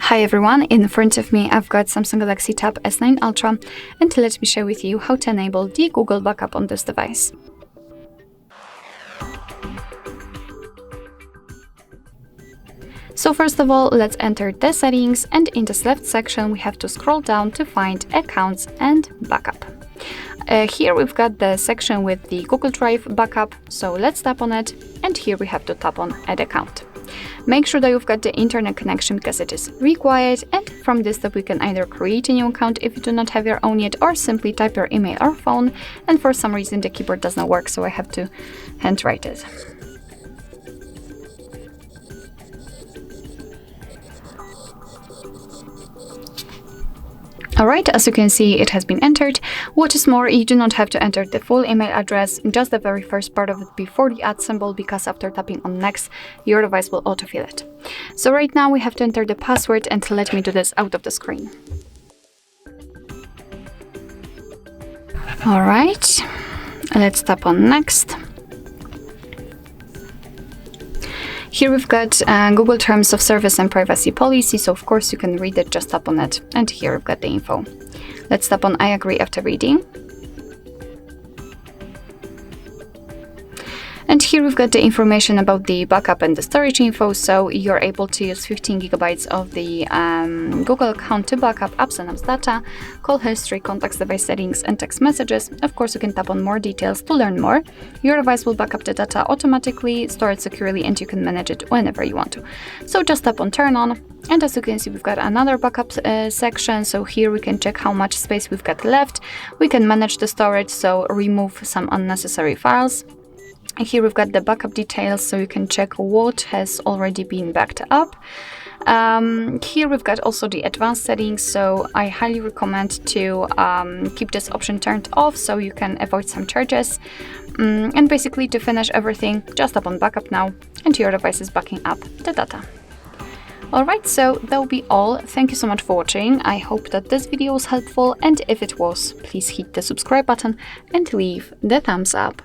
Hi everyone, in front of me I've got Samsung Galaxy Tab S9 Ultra, and let me share with you how to enable the Google backup on this device. So first of all, let's enter the settings, and in this left section we have to scroll down to find Accounts and Backup. Here we've got the section with the Google Drive backup, so let's tap on it, and here we have to tap on Add Account. Make sure that you've got the internet connection because it is required, and from this step we can either create a new account if you do not have your own yet, or simply type your email or phone, and for some reason the keyboard does not work, so I have to handwrite it. Alright, as you can see, it has been entered. What is more, you do not have to enter the full email address, just the very first part of it before the @ symbol, because after tapping on next, your device will autofill it. So right now we have to enter the password, and let me do this out of the screen. Alright, let's tap on next. Here we've got Google Terms of Service and Privacy Policy, so of course you can read it, just tap on it, and here we've got the info. Let's tap on I agree after reading. And here we've got the information about the backup and the storage info, so you're able to use 15 GB of the Google account to backup apps and apps data, call history, contacts, device settings, and text messages. Of course, you can tap on more details to learn more. Your device will back up the data automatically, store it securely, and you can manage it whenever you want to. So just tap on Turn On, and as you can see, we've got another backup section, so here we can check how much space we've got left. We can manage the storage, so remove some unnecessary files. Here we've got the backup details, so you can check what has already been backed up. Here we've got also the advanced settings, so I highly recommend to keep this option turned off so you can avoid some charges. And basically, to finish everything, just tap on Backup Now, and your device is backing up the data. Alright, so that will be all. Thank you so much for watching. I hope that this video was helpful, and if it was, please hit the subscribe button and leave the thumbs up.